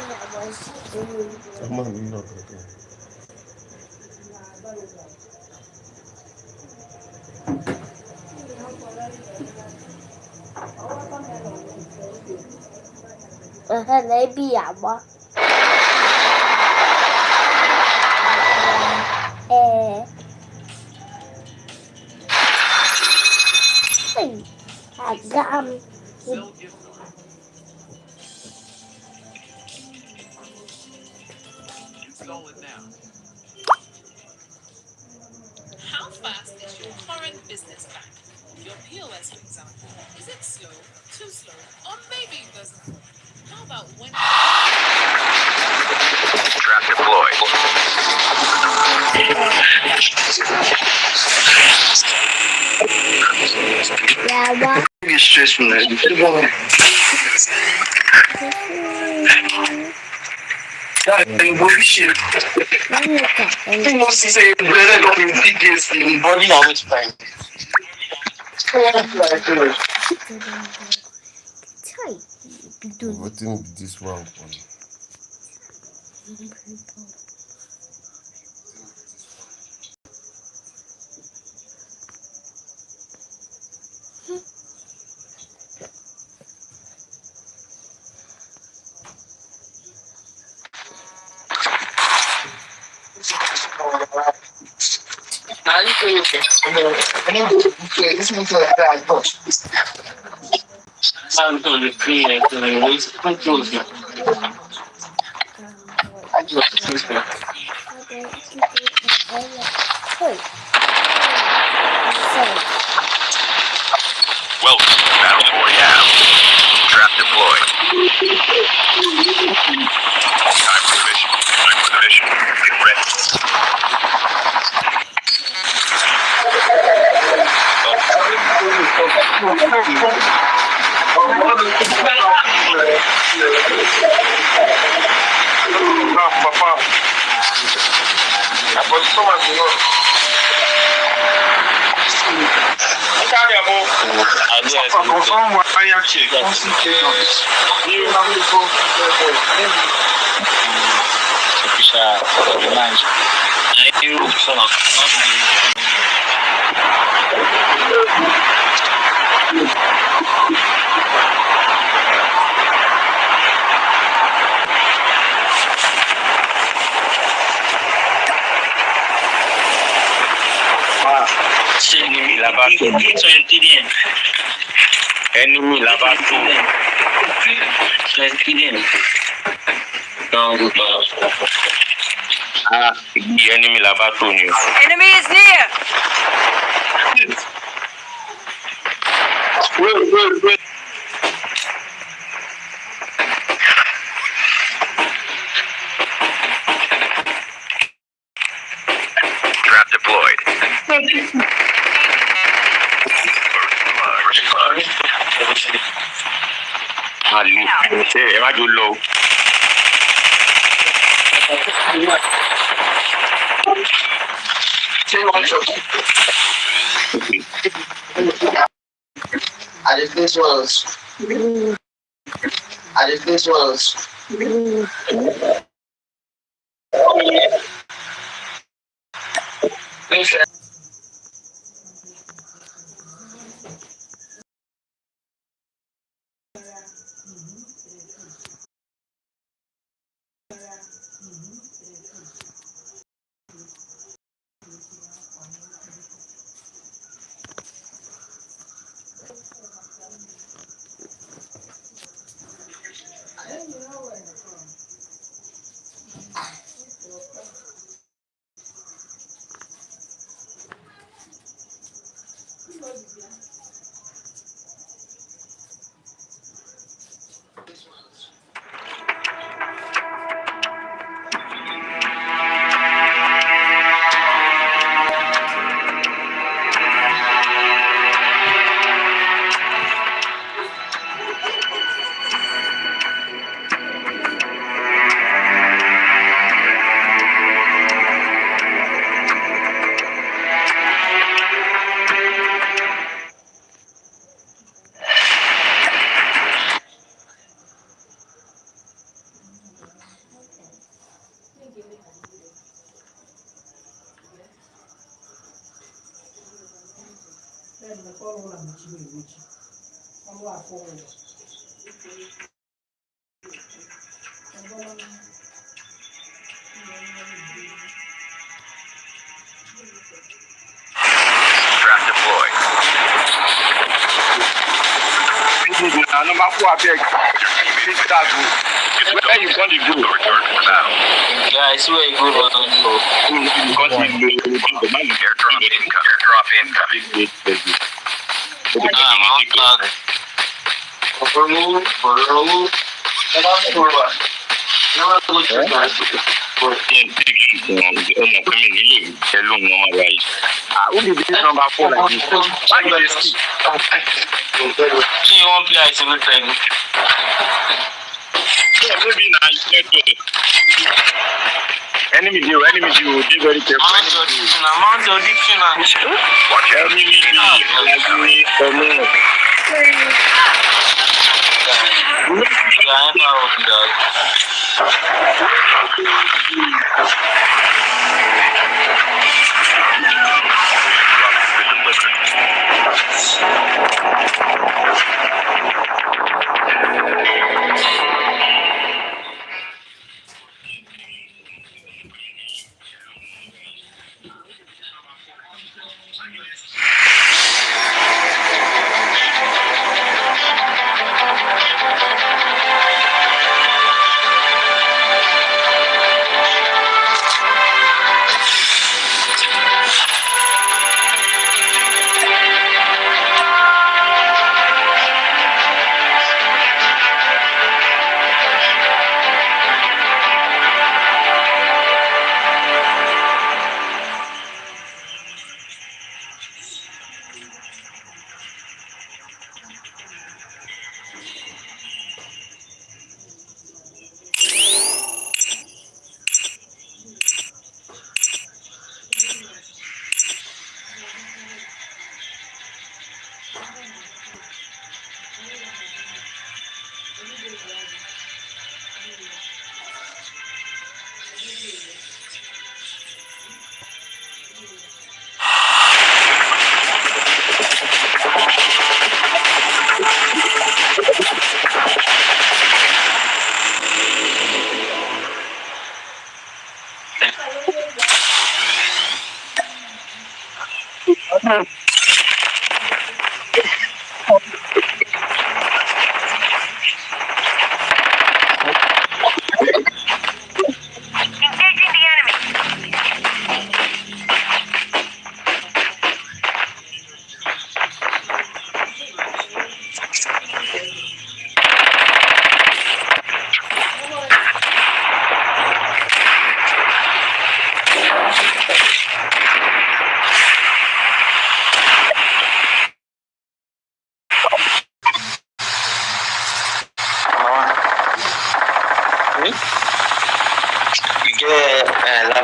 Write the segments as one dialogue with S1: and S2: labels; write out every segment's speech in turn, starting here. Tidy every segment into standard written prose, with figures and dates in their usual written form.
S1: Come on, you know that.
S2: Maybe apa? Agam.
S3: How fast is your current business bank? Your POS, for example, is it slow, too slow, or maybe it doesn't work? How about when
S4: Trap deployed.
S2: Yeah, what?
S4: You stress from that. Bullshit. He wants to say better than his biggest in body language time.
S1: Everything be this one.
S4: Now you play with it. This means like that. I'm going to clean it and then waste controls. I just fix it.
S5: Welcome to Battle Royale. Trap deployed. Time for mission. Get ready.
S4: Papa. I put so much in Enemy là-bas. Ennemi là-bas. Ah, ennemi là-bas.
S3: enemy is near?
S4: Wait.
S5: Trap deployed.
S4: Am I too low? I did this once.
S5: Trap deployed.
S4: Number 4, I beg. Where you going to go?
S5: Return to battle.
S6: Guys, where you go?
S5: Airdrop incoming. Airdrop incoming.
S4: Who did this number 4 like this? Why you dey speak?
S6: She won't play as a good friend.
S4: Maybe now enemy deal, be very careful.
S6: Mount your dictionary.
S5: Watch out.
S4: Enemy deal,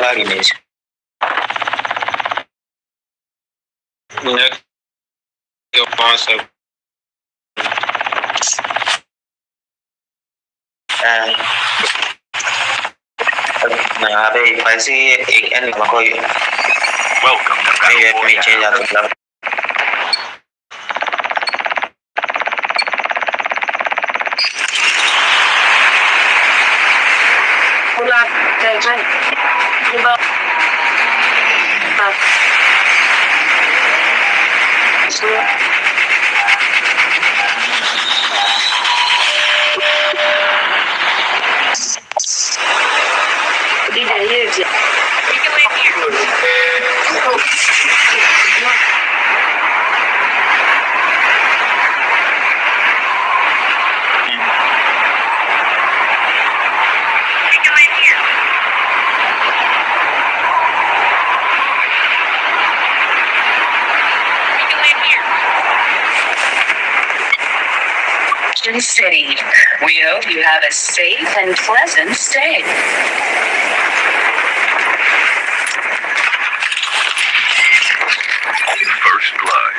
S6: lava image. Your concept. अबे पैसे एक N कोई
S5: Welcome to
S6: ये
S5: Battle
S6: में change
S5: Royale.
S6: आता है
S7: Hola, Jason. Diba? We can wait City. We hope you have a safe and pleasant stay.
S5: First blood.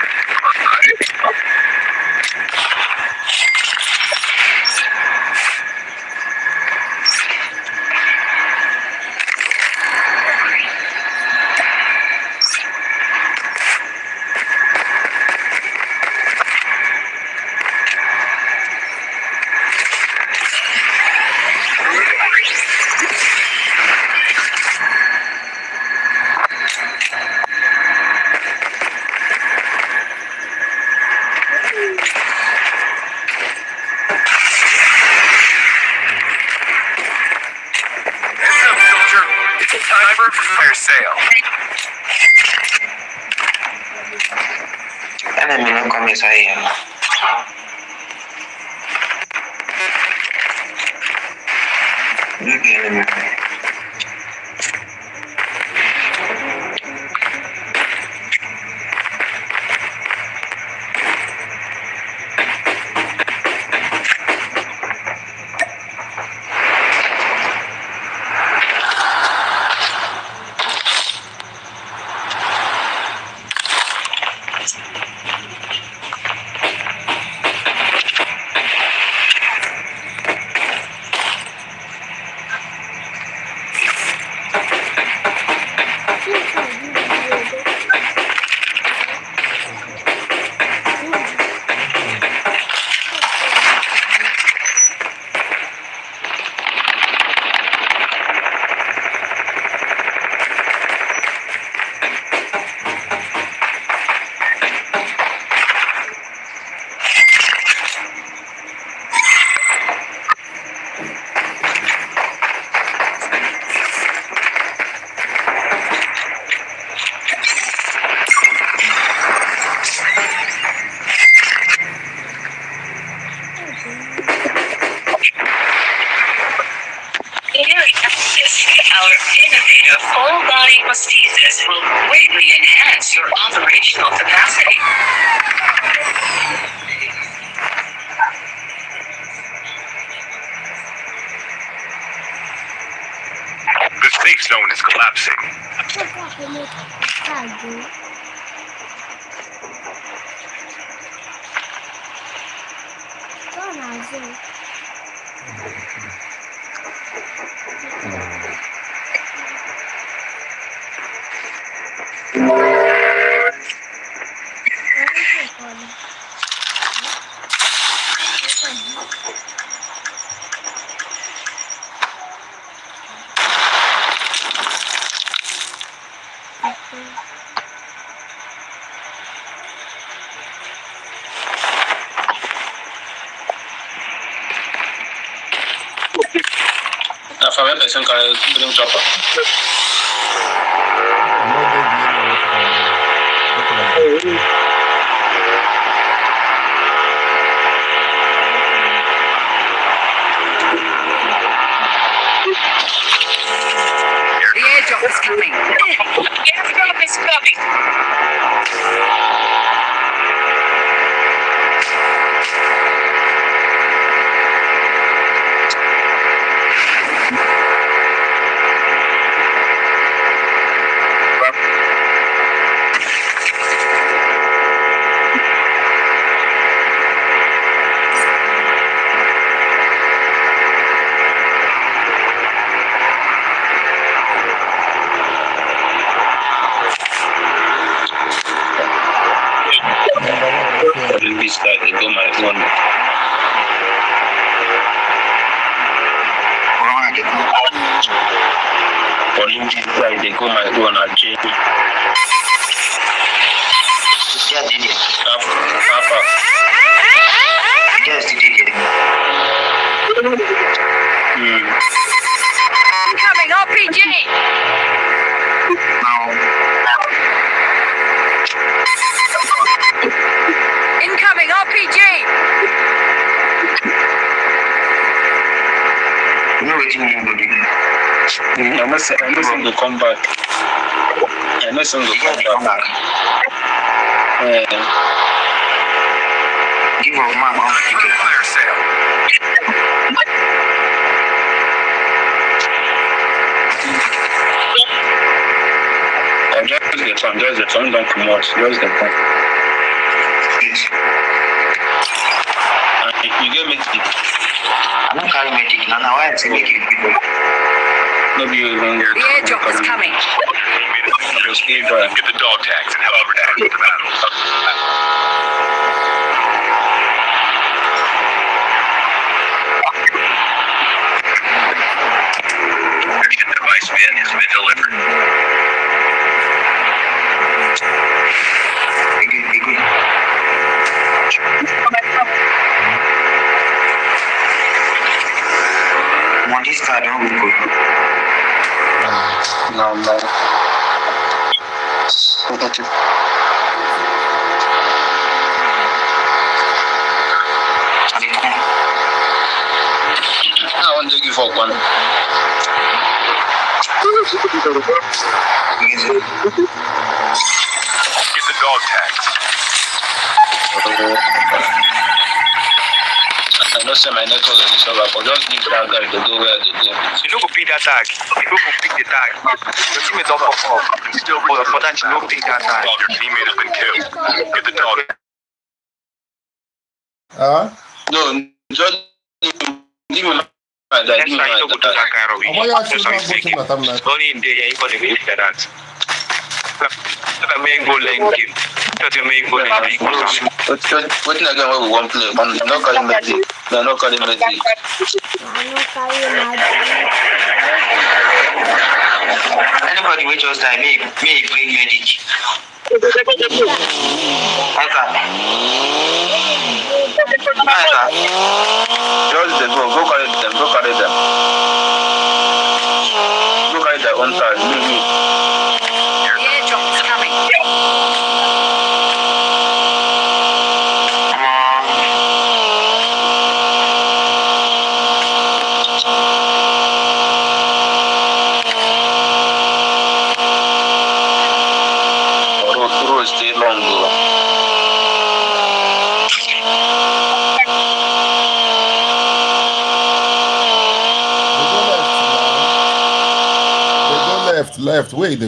S5: Driver for fire sale.
S6: Enemy no come inside.
S7: Our innovative full-body prosthesis will greatly enhance your operational capacity.
S5: The safe zone is collapsing.
S6: Now, for a person can bring chopper.
S7: The airdrop is coming. The airdrop is coming.
S6: This guy, they go my one. For him, this guy, they go my one at J. Papa.
S4: Yes, did it.
S7: Incoming RPG. Incoming RPG.
S4: You know what you mean, buddy?
S6: I'm not saying to come back. I'm not saying to come back.
S4: Give up my mouth.
S5: Fire sale.
S6: Just the phone, don't come out. Just the phone. You get me.
S4: I'm not carrying medic. Now why I say medic people?
S6: No, you even
S7: The airdrop is coming.
S5: Get the dog tags and head over to the battle. Mission device bin has been delivered.
S4: This card don't look good.
S6: No, no. I want to give up one.
S5: Get the dog tags.
S6: I know say my network is over, but just give that guy to go where they go.
S8: You no go pick that tag. You no go pick the tag. Your teammate don't pop up. Still for that you no pick that tag.
S5: Your teammate has been killed. Get the dog.
S6: No, just give me my dad.
S8: Next
S6: Give me
S8: time you
S6: my
S8: no go do that kind of
S1: Ama ya şu an boşum atam ben.
S8: Only in there you gonna be that. Look at me go lane game. Look at me go lane game.
S6: What again we won't play? No calling medic. No calling medic.
S2: I'm not carrying my
S4: Anybody will just die, me bring medic.
S6: Just the go carry them. Go carry them. Go carry their own side. Me.
S7: Airdrop is coming.
S6: Road stay long go.
S1: They go left. Wait.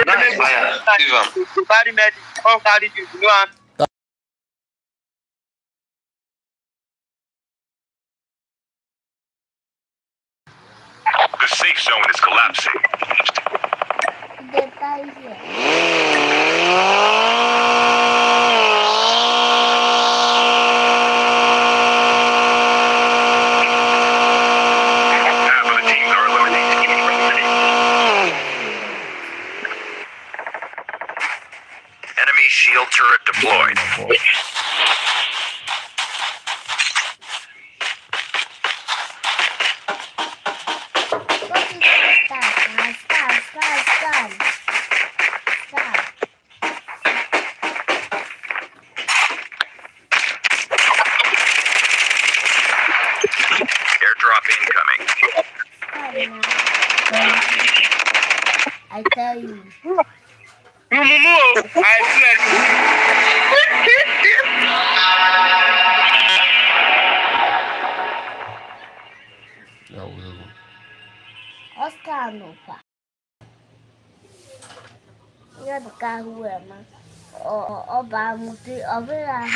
S4: That's fire.
S6: Leave him.
S8: Carry medic. Come carry you. You know.
S5: The safe zone is collapsing.
S2: They die here.
S5: Half of the teams are eliminated. Enemy shield turret deployed.
S2: Stop.
S5: Airdrop incoming.
S2: I tell you.
S8: I swear.
S1: Ya uyuyorum.
S2: Oscar no pa. You're the guy who am I? Or by Muti over there.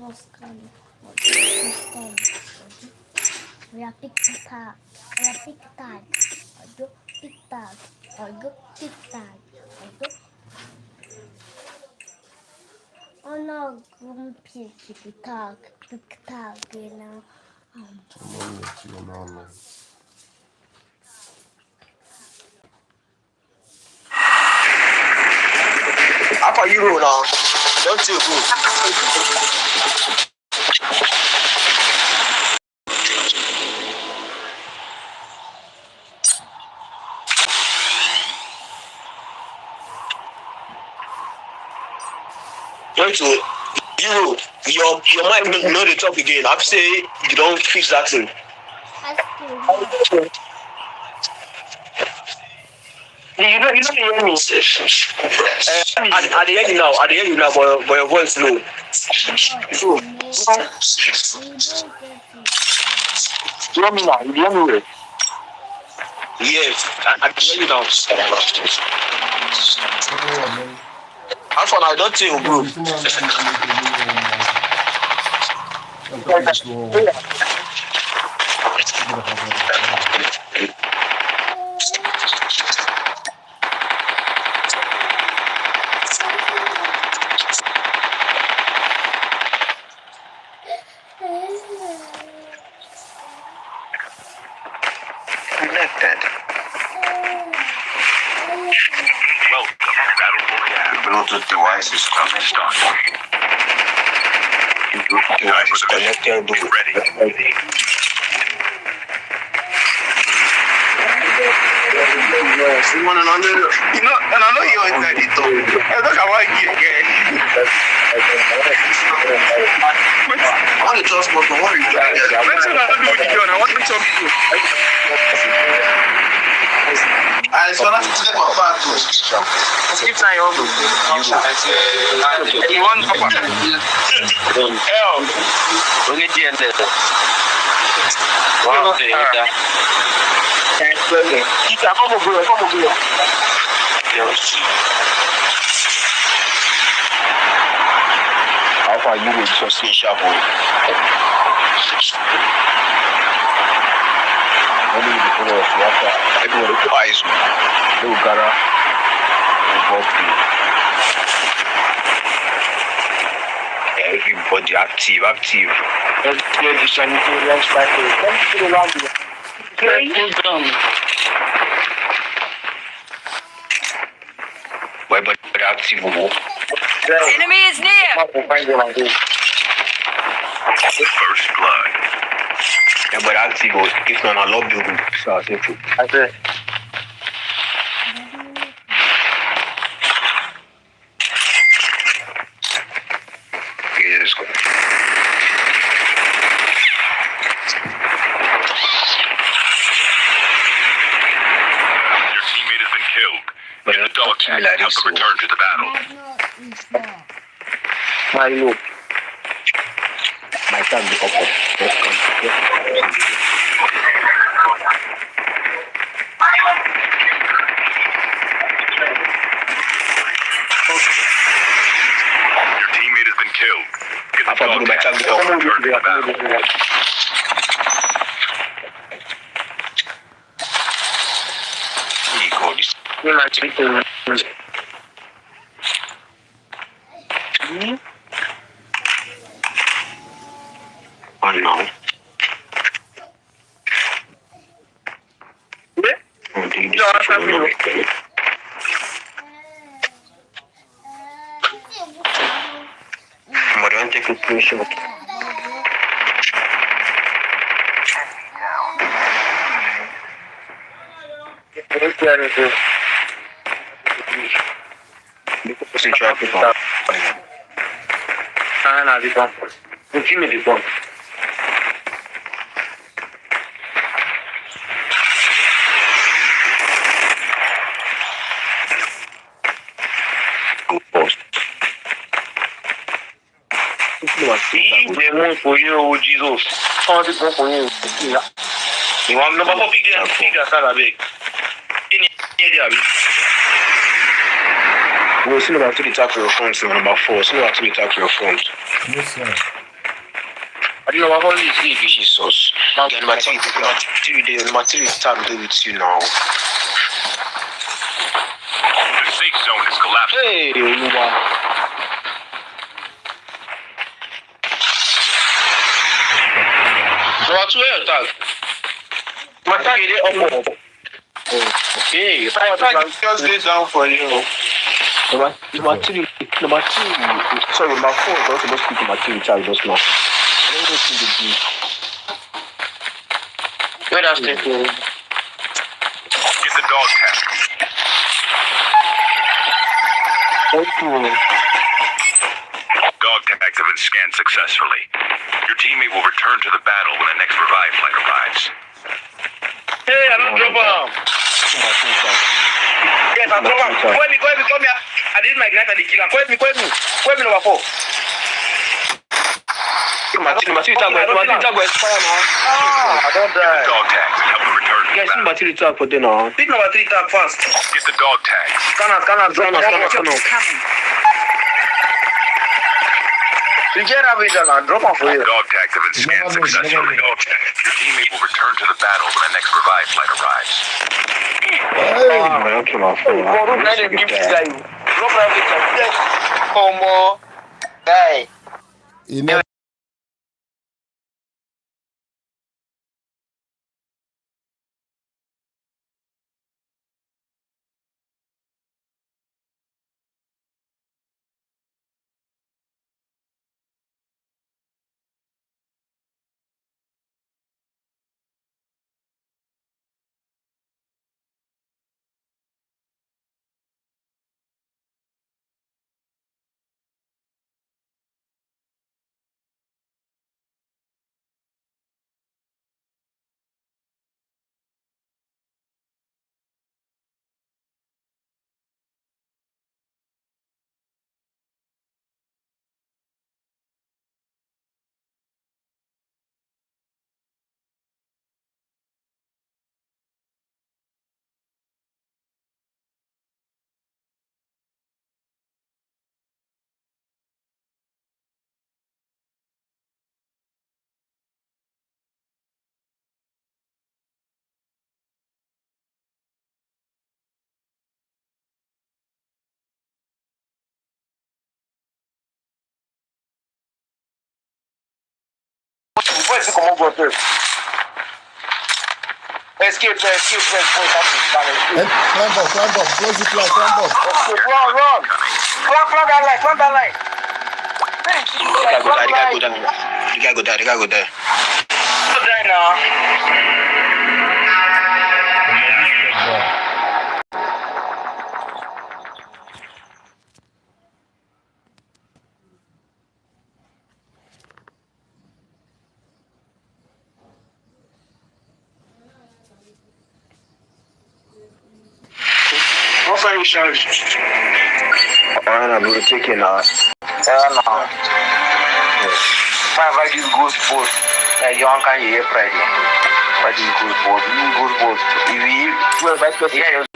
S2: Oscar. We are TikTok. We are TikTok. Aduh, TikTok. Aduh, TikTok. Aduh. Oh no, grumpy TikTok. TikTok, you know.
S4: How far you roll now? Don't you go? Don't you? Your mind know the talk again. I'm saying you don't fix that thing. You don't hear me. I hear you now. I hear you now, but your voice low. So, you hear me now? You hear me well? Yes, I hear you now. How far now? I don't think, bro.
S5: Bluetooth device is connected. Bluetooth device is connected. Be ready.
S4: And I know you're inside it too. I don't know why you get. I want to trust what I want to do. Let's not do what you're doing. I want to talk to you. I just want to step up back to keep saying you want to
S6: How far you will just see sharp? Only the color of water. Everybody eyes me. No gara. Everybody active. Let's get the sanitarian cycle. Come to the land. But active.
S7: Enemy is near.
S5: First blood.
S6: Yeah, but active. If not, I love you. So I think I said. Okay, let's go.
S5: Your teammate has been killed. Get the dog tag and help them return to the battle.
S6: My look. My time be up. Let's come.
S5: Your teammate has been killed. Get the dog tag and help them return to the battle.
S6: Oh no. Don't take a pressure.
S4: For you, Jesus. For you. You want number 4 pick that salad big. We'll see about to the tackle your phones, number 4. See about to the tackle your phones.
S1: Yes, sir.
S4: You know, I've only seen Jesus. Again, my three tab with you now.
S5: The safe zone is collapsing.
S4: Hey, Oluwa. Number 2, where tag? My tag is up. Okay,
S8: My tag just lay down for you.
S4: Number 3. Sorry, number 4 is also supposed to be number 3 tag just now. I don't know see the D. Where that's the
S5: Get the dog tag. Dog tags have been scanned successfully. Your teammate will return to the battle when the next revive flight arrives.
S4: Hey, I don't drop him. Yes, I drop him. Come here. I did my ignite and the killer. Come me number 4. Number 3 tag will expire now. I don't
S5: Get the
S4: die.
S5: dog tags and help them return to the
S4: Guys,
S5: battle.
S4: number 3 tag for dinner. Pick number 3 tag fast.
S5: Get the dog tags.
S4: Scan us. You get up with and drop him for you.
S5: Dog tags have been scanned successfully. Your teammate will return to the battle when the next revive flight arrives.
S1: He never
S4: Escape.
S1: climb up, close the flag, climb up.
S4: Run. Climb that line.
S6: The guy go there.
S4: Go die now.
S8: What are you shouting?
S4: I'm taking now. Why this goes both? You can hear Friday. Why this goes both? If you vice president.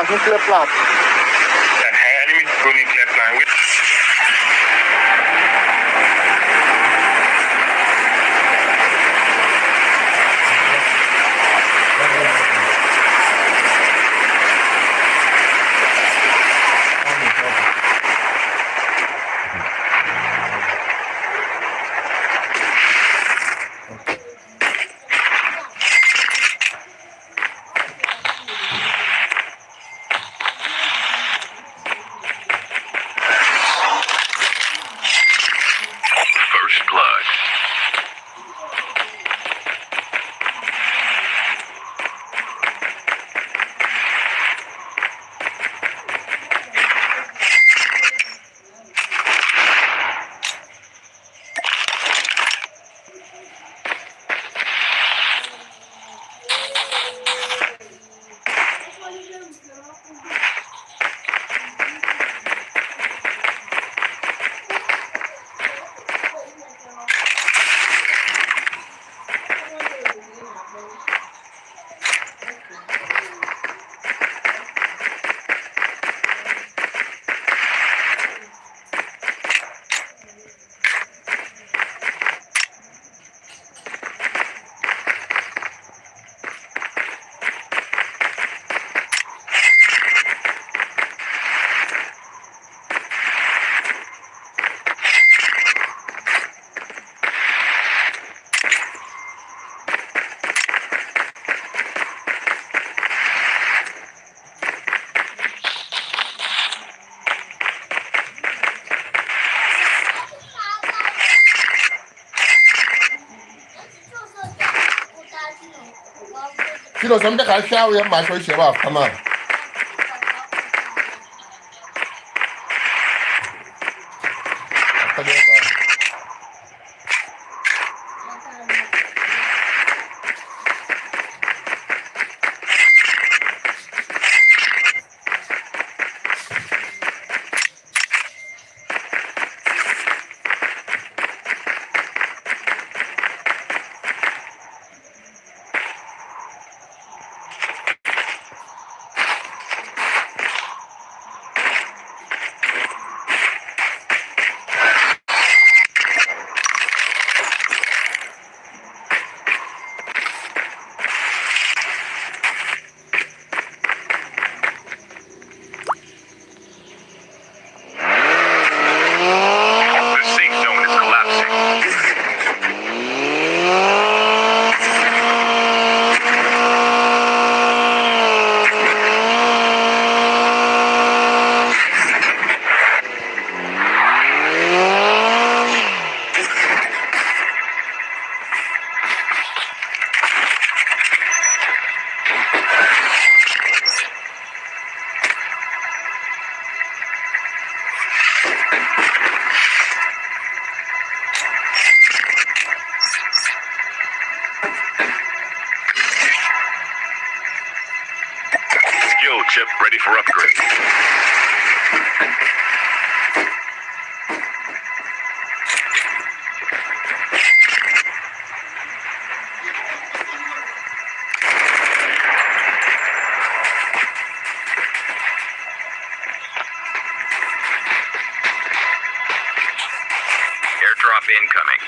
S4: nuclear plant.
S8: Enemy go nuclear plant.
S5: First blood.
S1: Kilo something I share with my choice. Come on.
S5: The safe zone is collapsing. Skill chip ready for upgrade. Airdrop incoming.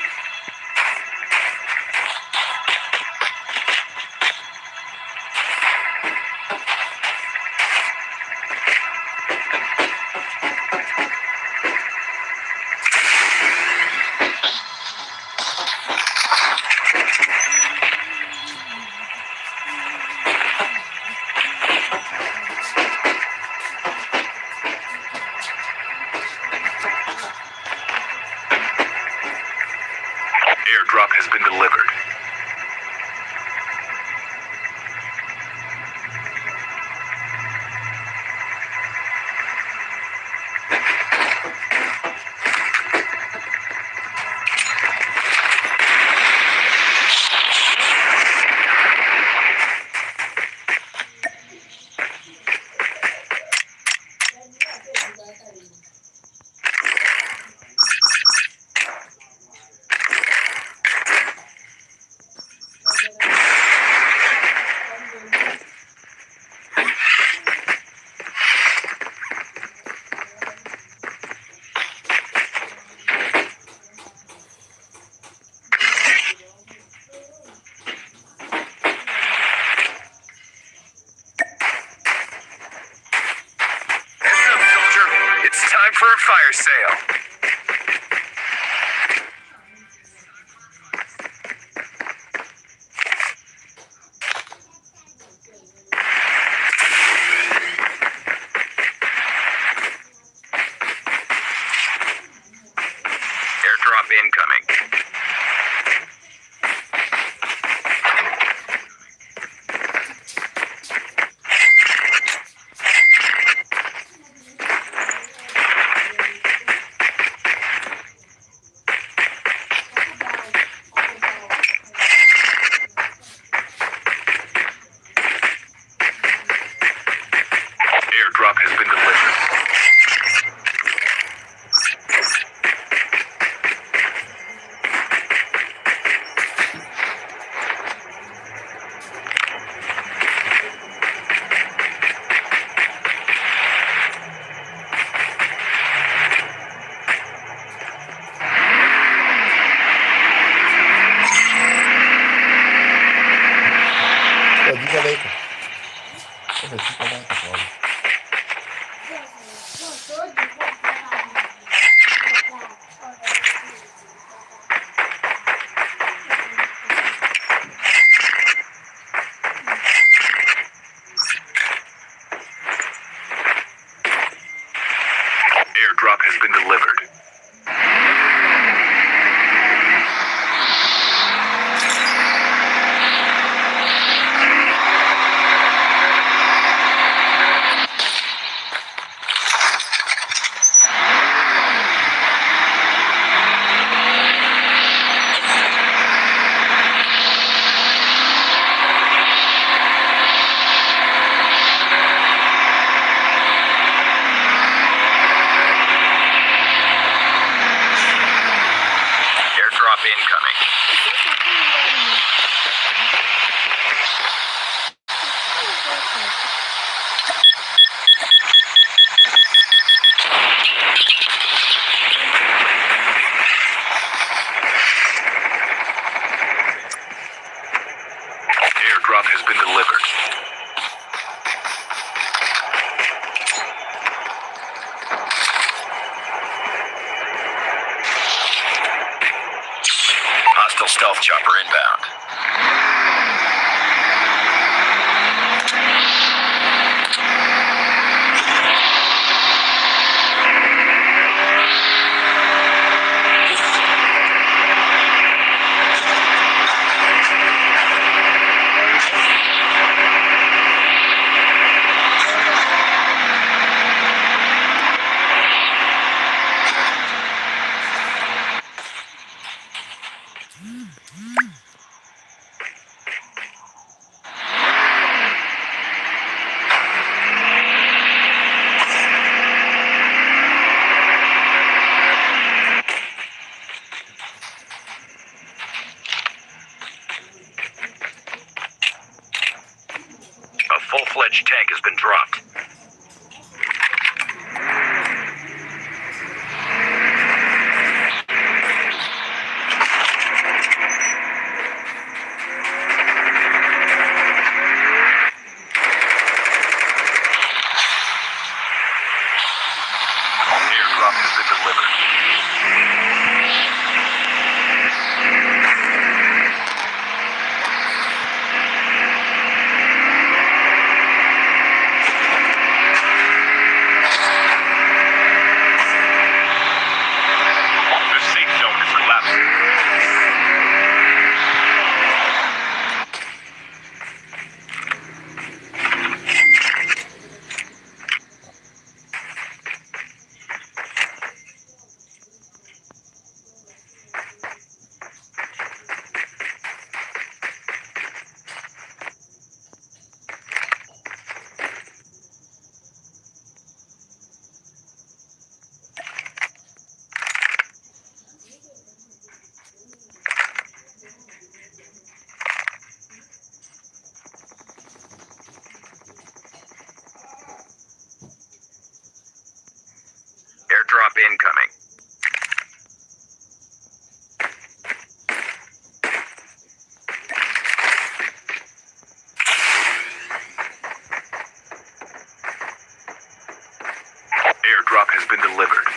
S5: Airdrop has been delivered.
S1: the super market.
S5: Airdrop has been delivered. Airdrop incoming. Airdrop has been delivered. Hostile stealth chopper inbound. A full-fledged tank has been dropped. Airdrop has been delivered. The safe zone is collapsing. Airdrop incoming. Airdrop has been delivered.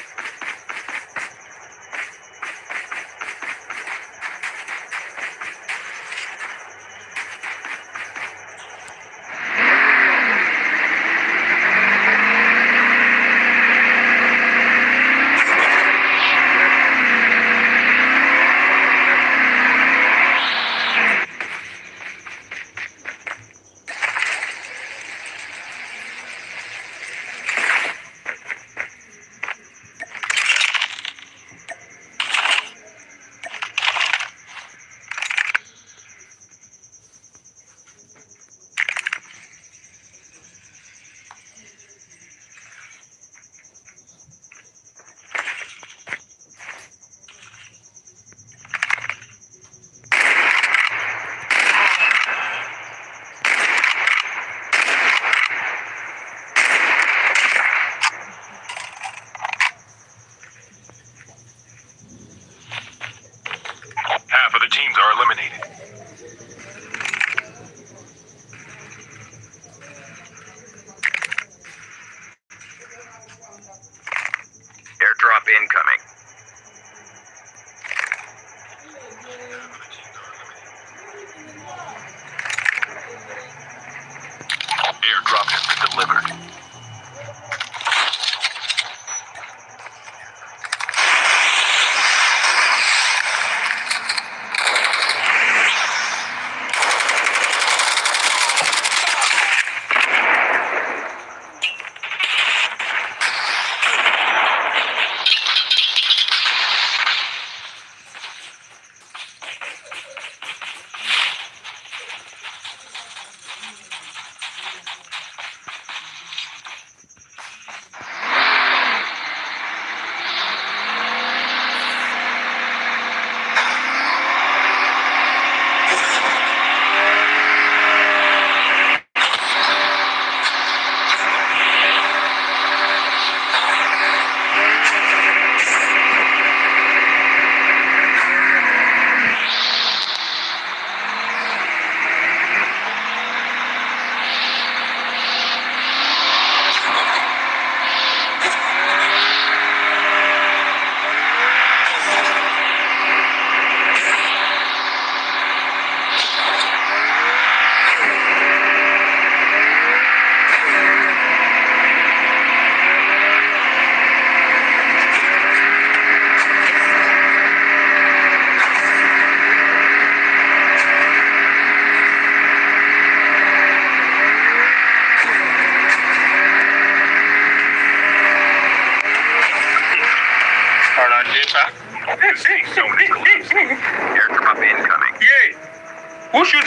S8: Who should?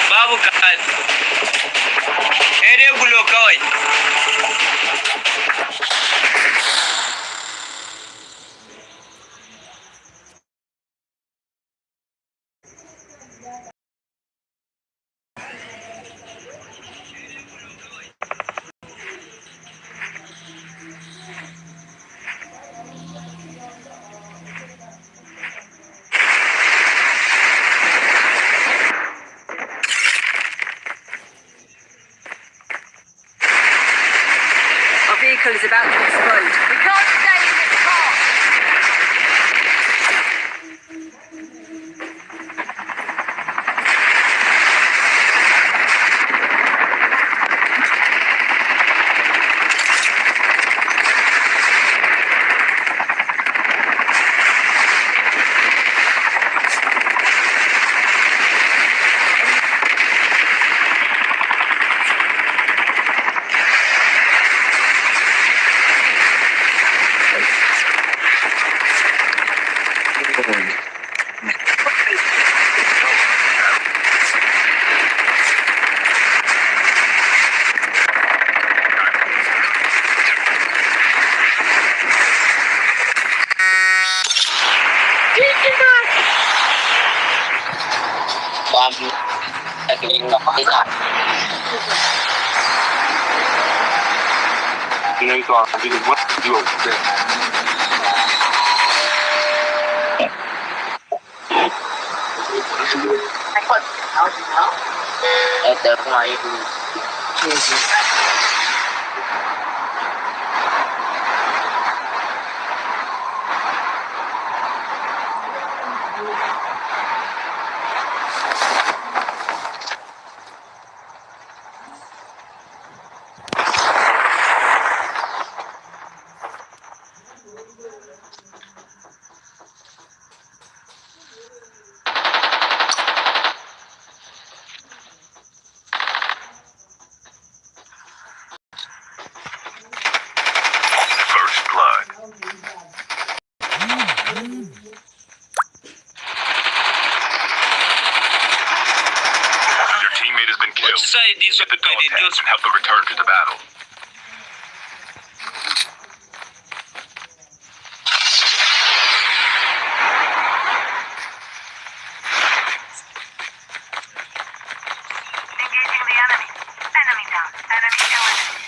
S8: Babu kan. Area gulo kawai.
S7: Our vehicle is about to explode. We can't stay in this car.
S8: Nên toàn đi được mất nhiều tiền.
S5: First blood. Your teammate has been killed.
S8: Which side is
S5: Get the dog
S8: okay?
S5: tags and help them return to the battle.
S7: Engaging the enemy. Enemy down. Enemy eliminated.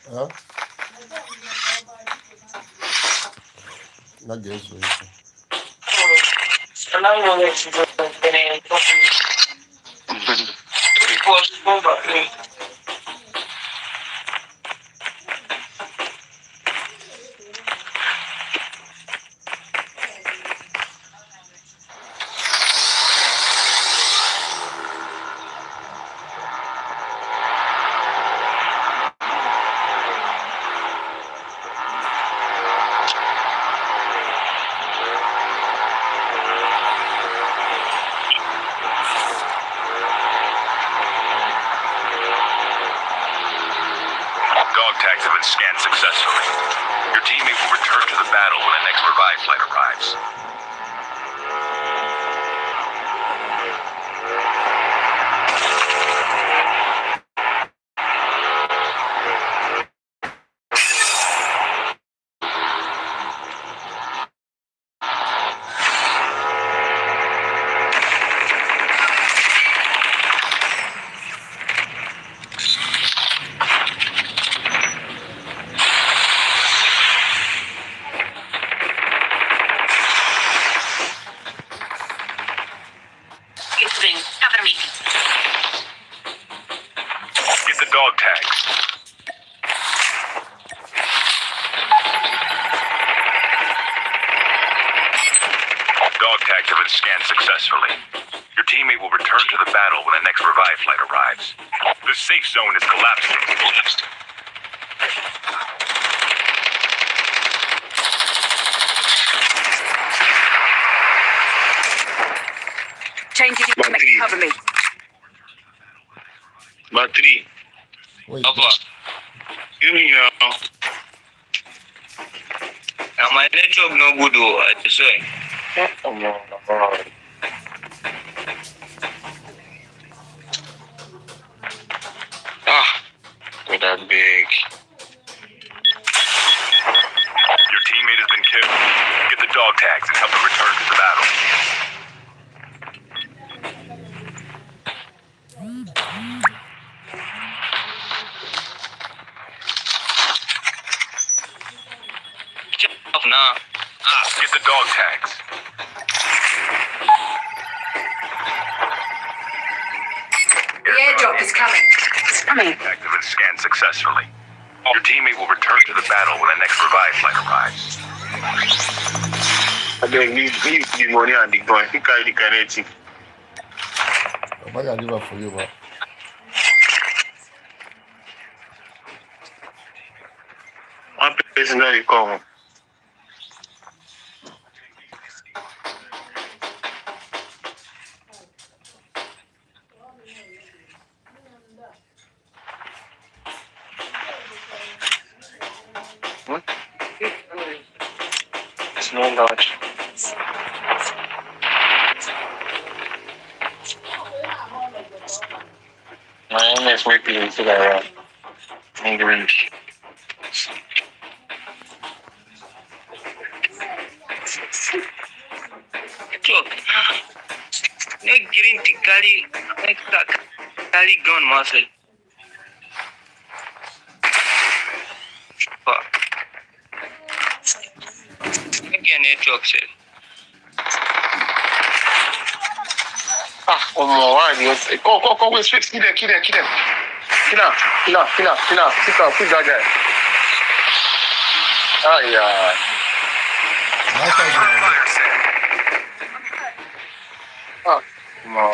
S1: Huh? Not guess what you
S5: been scanned successfully. Your teammate will return to the battle when the next revive flight arrives.
S7: Cover me.
S5: Get the dog tags. Dog tags have been scanned successfully. Your teammate will return to the battle when the next revive flight arrives. The safe zone is collapsing.
S7: Changing
S8: Battery.
S7: cover me.
S8: Battery.
S1: Wait.
S8: Papa. You mean now? Now my network no good though, I just say. With that big.
S5: Your teammate has been killed. Get the dog tags and help them return to the battle.
S8: Now.
S5: Get the dog tags.
S7: The airdrop is coming. It's coming.
S5: Tags have been scanned successfully. Your teammate will return to the battle when the next revive flight arrives.
S8: I don't need the money and the gun. I think I kinetic.
S1: I'm not gonna give up for you, man.
S8: One person that come. It's no large. My MS might be into that English. Look, no getting to carry gun muscle. Fuck. Again, network set. One more one. Go, wait, kill them. Kill that guy. Ah, yeah.
S1: Nice idea.
S5: Fire set.
S8: Ah, no.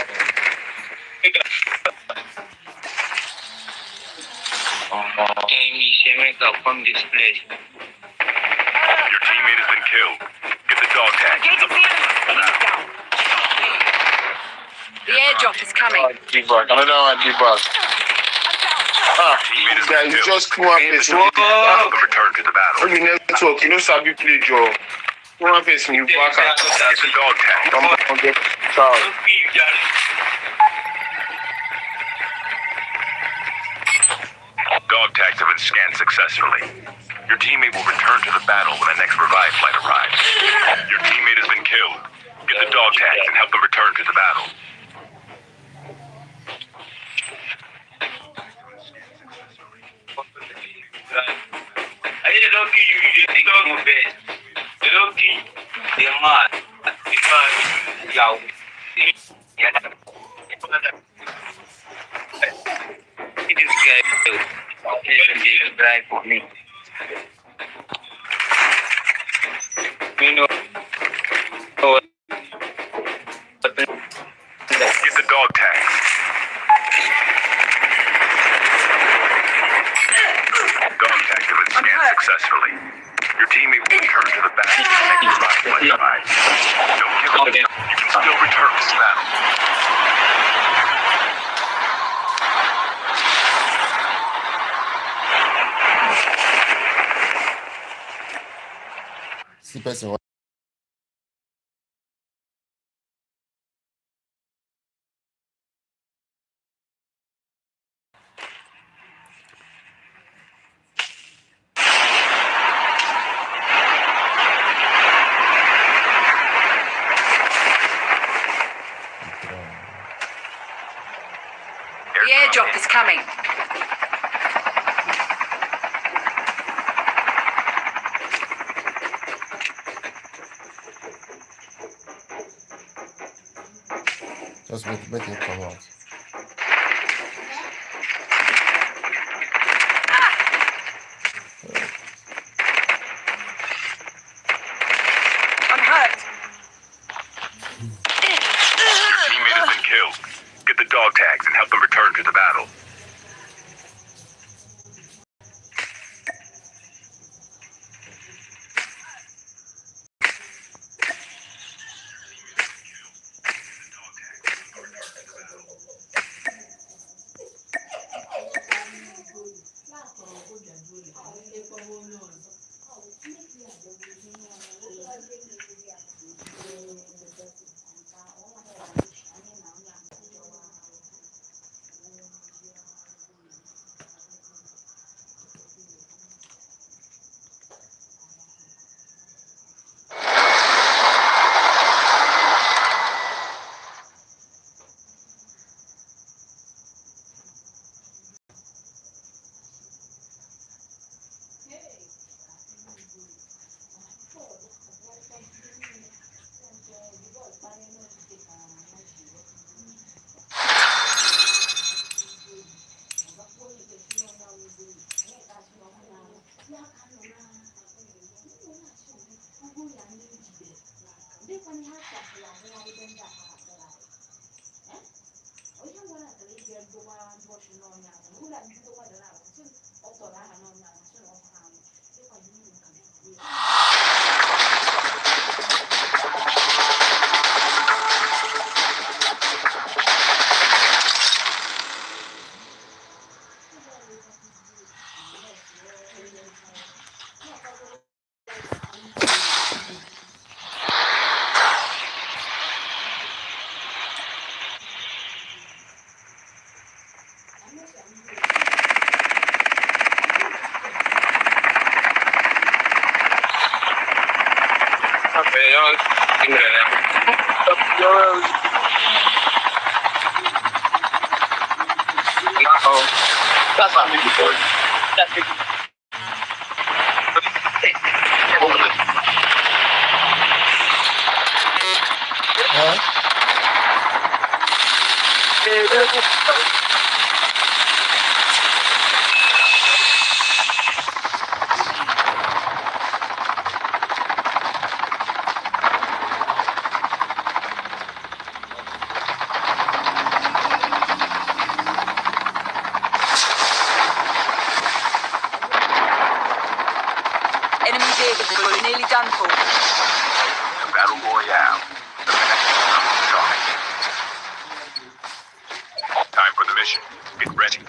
S8: From this place.
S5: Your teammate has been killed. Get the dog tags.
S7: The airdrop is coming.
S8: Debug. Another one debug.
S5: Teammate has
S8: Guys,
S5: been
S8: you
S5: killed.
S8: just come up with
S5: Help them return to the battle.
S8: when you network, you know, Sabi play Joe. One person you back and
S5: Get the dog tags.
S8: come on, get child.
S5: Dog tags have been scanned successfully. Your teammate will return to the battle when the next revive flight arrives. Your teammate has been killed. Get the dog tags and help them return to the battle.
S8: They don't kill you, they don't move it. They don't kill you, they're mad. This guy is drive for me. You know.
S5: Get the dog tags. Dog tags have been scanned successfully. Your teammate will return to the battle when the next revive flight arrives. Don't give up. You can still return to the battle.
S1: see person.
S7: The airdrop is coming.
S1: Just make it come out.
S7: I'm hurt.
S5: Your teammate has been killed. Get the dog tags and help them return to the battle.
S7: Enemy vehicle nearly done for.
S5: Battle Royale. Time for the mission. Get ready.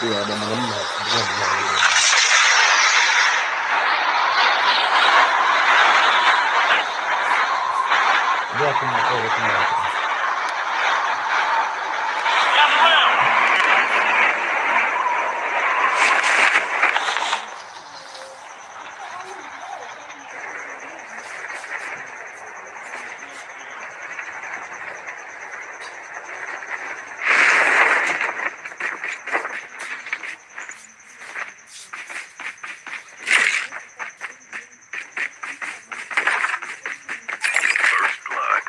S1: Yeah, I'm not.
S5: First blood.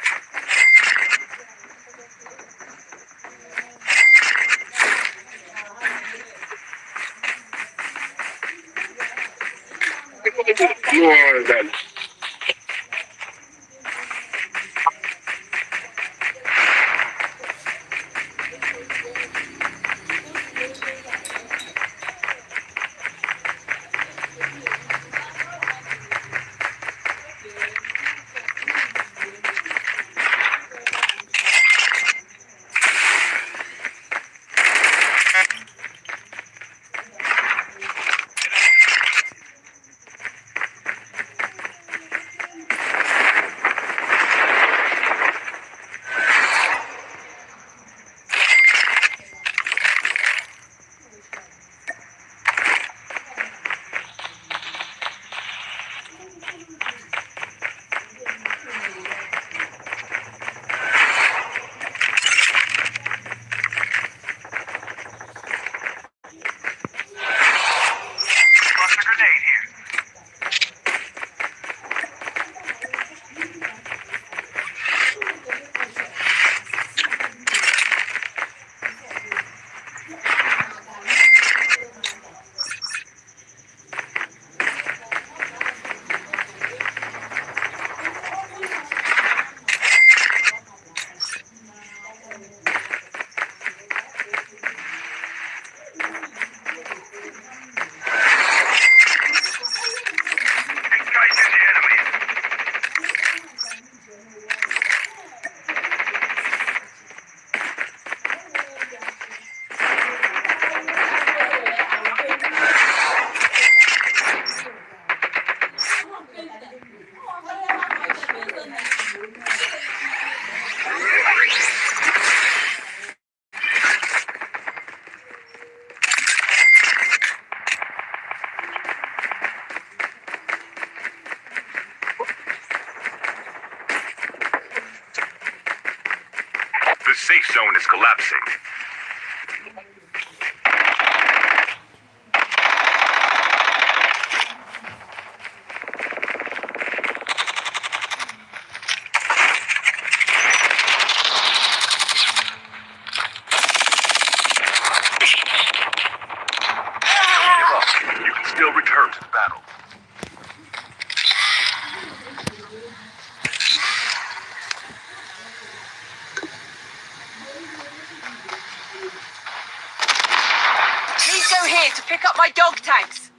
S5: The safe zone is collapsing. You can still return to the battle.
S7: Please go here to pick up my dog tags.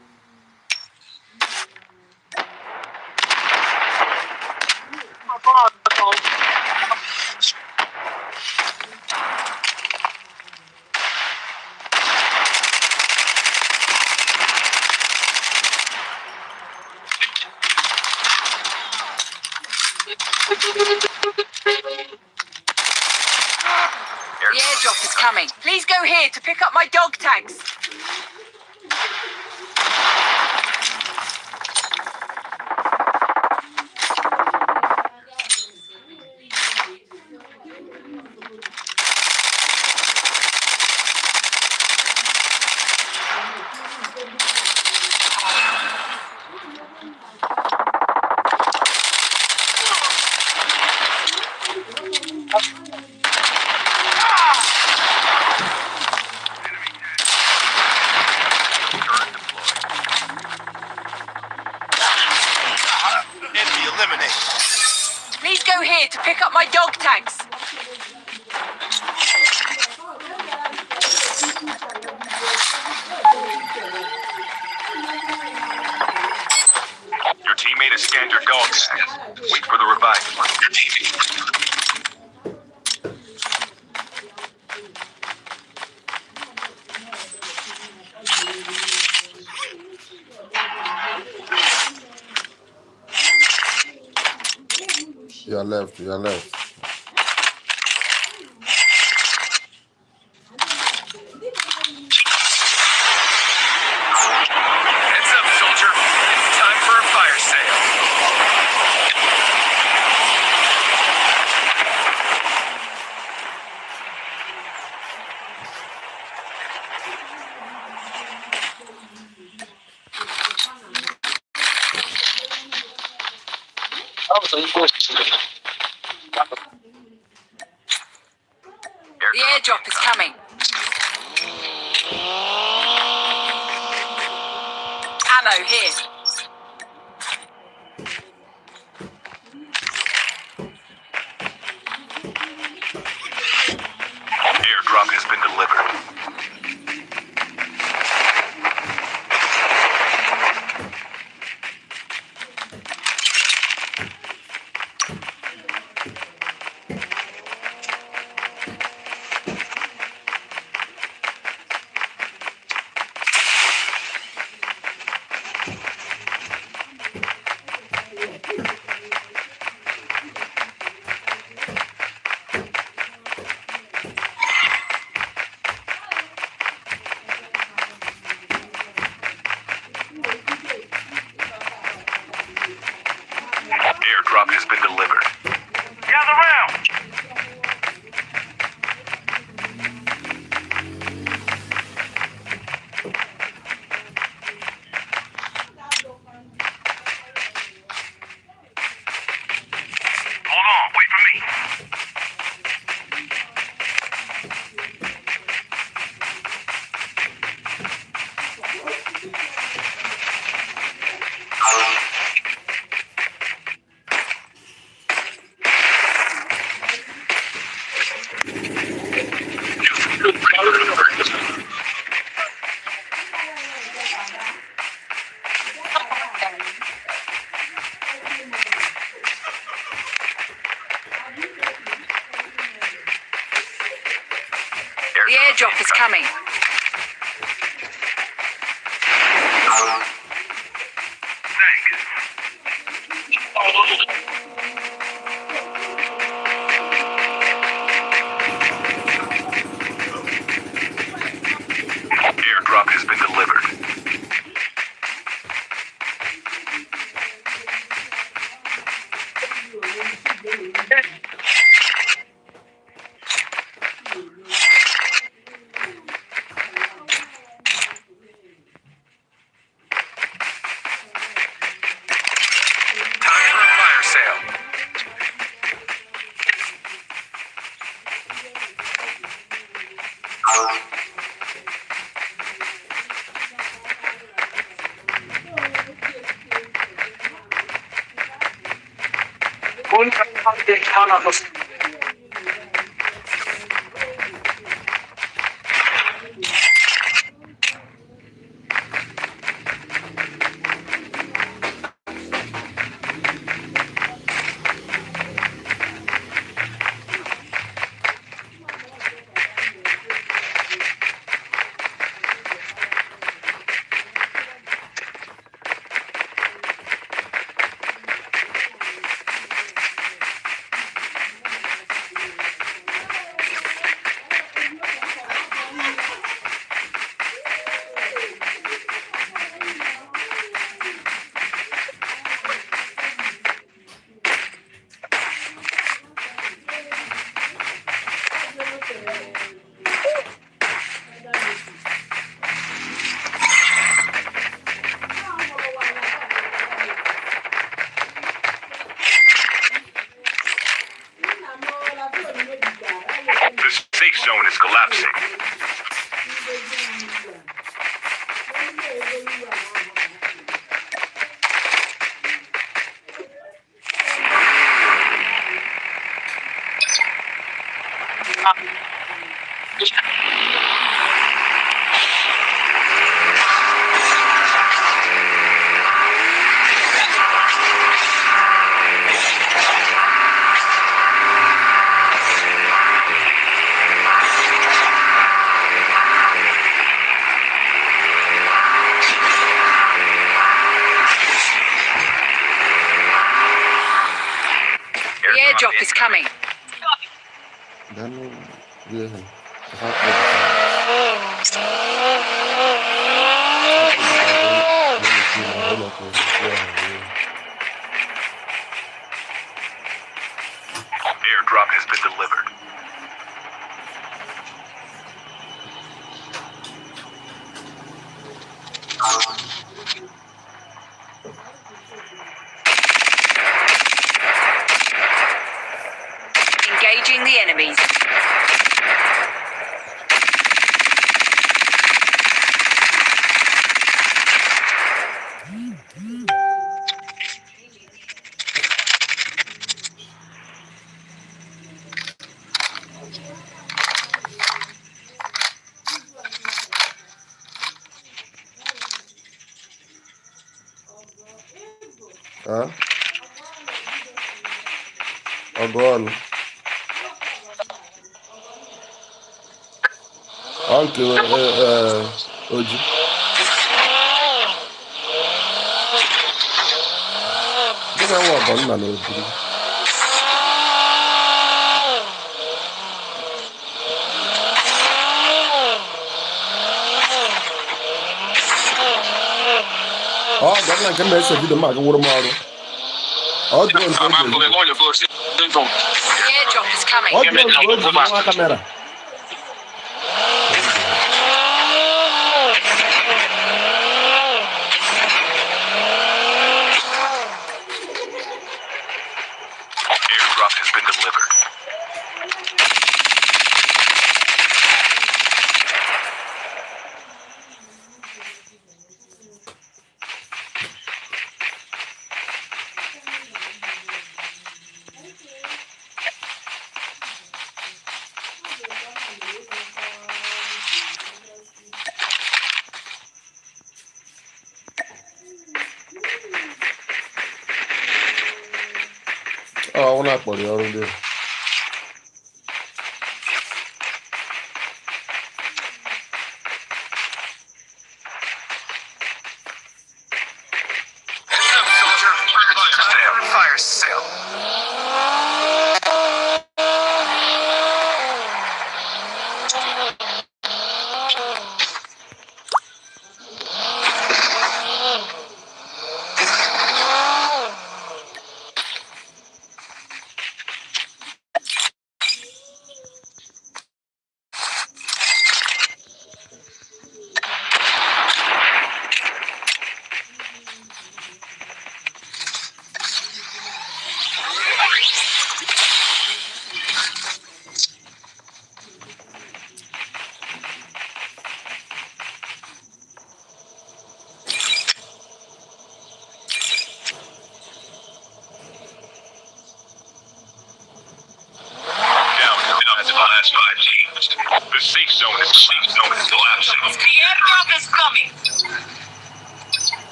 S7: The airdrop is coming. Please go here to pick up my dog tags.
S5: Enemy eliminated.
S7: Please go here to pick up my dog tags.
S5: Your teammate has scanned your dog tags. Wait for the revive flight. Your teammate.
S1: Your left, your left.
S5: Heads up, soldier. It's time for a fire sale.
S7: The airdrop is coming. Ammo here.
S5: Airdrop has been delivered. Airdrop has been delivered. Gather round! Hold on, wait for me.
S7: The airdrop is coming.
S5: Thanks. Airdrop has been delivered. Time for a fire sale. The safe zone is collapsing.
S7: The airdrop is coming.
S1: Dan dia
S5: Airdrop has been delivered.
S7: Engaging the enemies.
S1: Agora. Anche oggi. Dove è una donna oggi? Oh, donna che messa video ma che vuole maro. Oh,
S7: The airdrop is coming.
S1: oh, camera.
S5: Airdrop has been delivered.
S1: Oh, una por ahora un día.
S5: Fire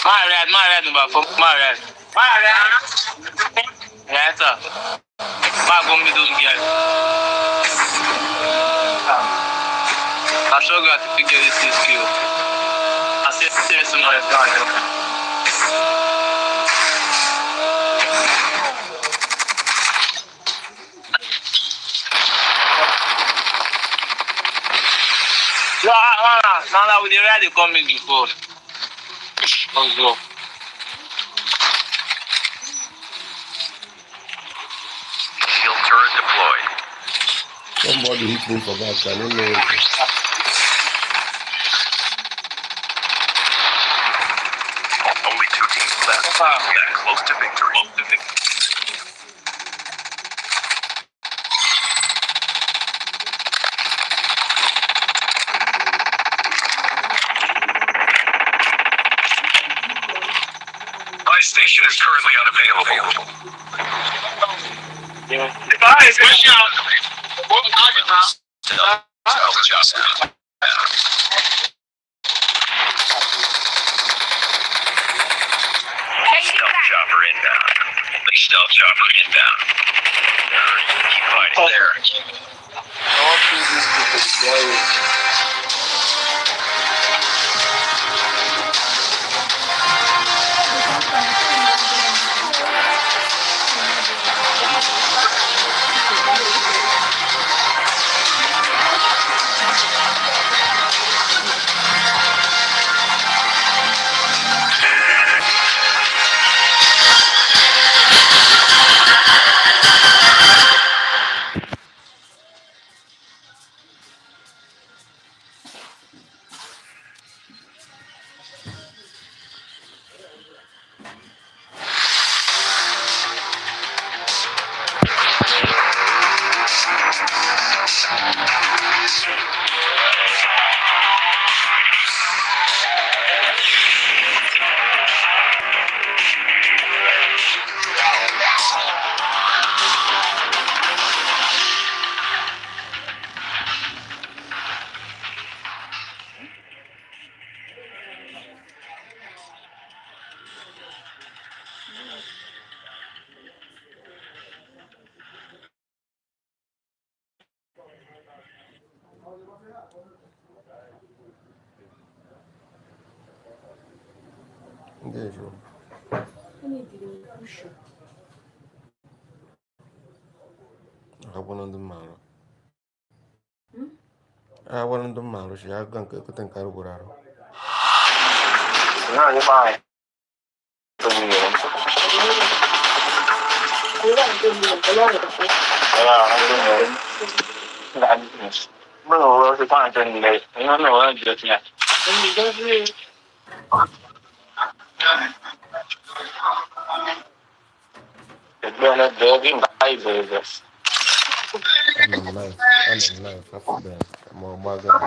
S6: Marian, number 4. Marian. Yes, sir. Go me do girl. I show you how to figure this skill. I say some more done. No, we already coming before. Let's go.
S5: Shield turret deployed.
S1: Somebody hit me for that. I don't know.
S5: Only 2 teams left. Getting close to victory. My station is currently unavailable.
S6: Guys, watch out.
S5: Stealth chopper inbound. Keep fighting there.
S1: There you go. I want to do she I can get the carburaro.
S4: No, you're fine. No, we're fine. I don't know what I'm doing yet. It's been a doggy Bible.
S1: I'm in life. I feel bad. I'm on my God.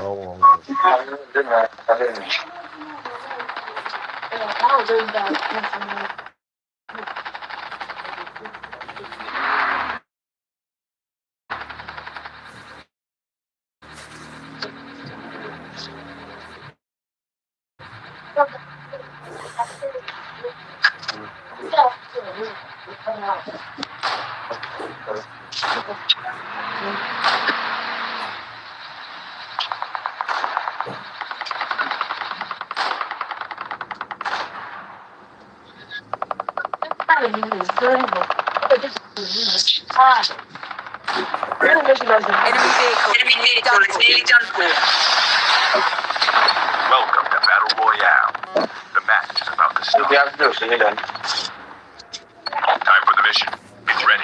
S5: Welcome to Battle Royale. The match is about to start. Time for the mission. It's ready.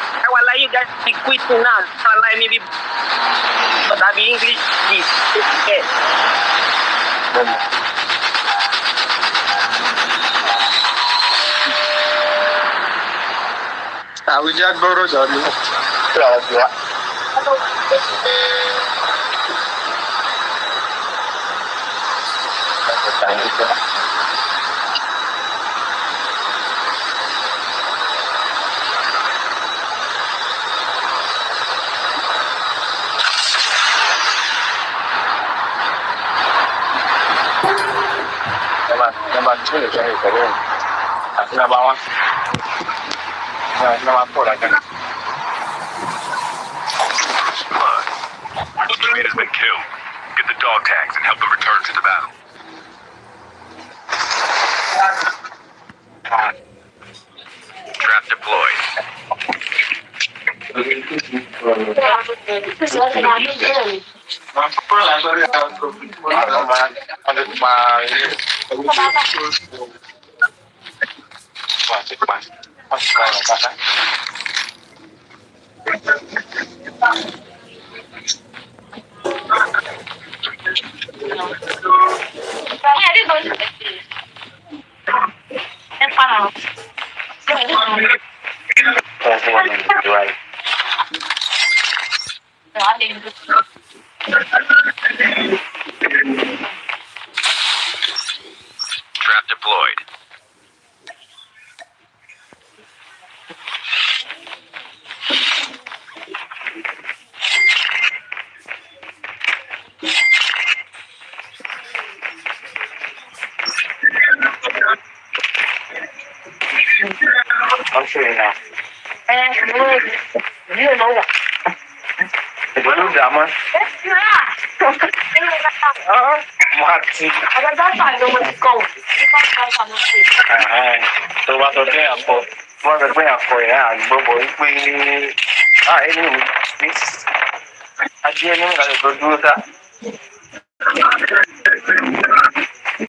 S4: I will let you guys be quick now. I'll let me be. But I'll be English.
S6: I will just borrow Jordan.
S8: Number 2 is very good. Number 1. Number 4 like that.
S5: Blood. Your teammate has been killed. Get the dog tags and help them return to the battle. Trap deployed.
S8: Right.
S5: Trap deployed.
S8: I'll show you now. You know what? It's a little drama. Martin. So what are they for? What are they for? Yeah, Bobo. We anyway. This I didn't know that.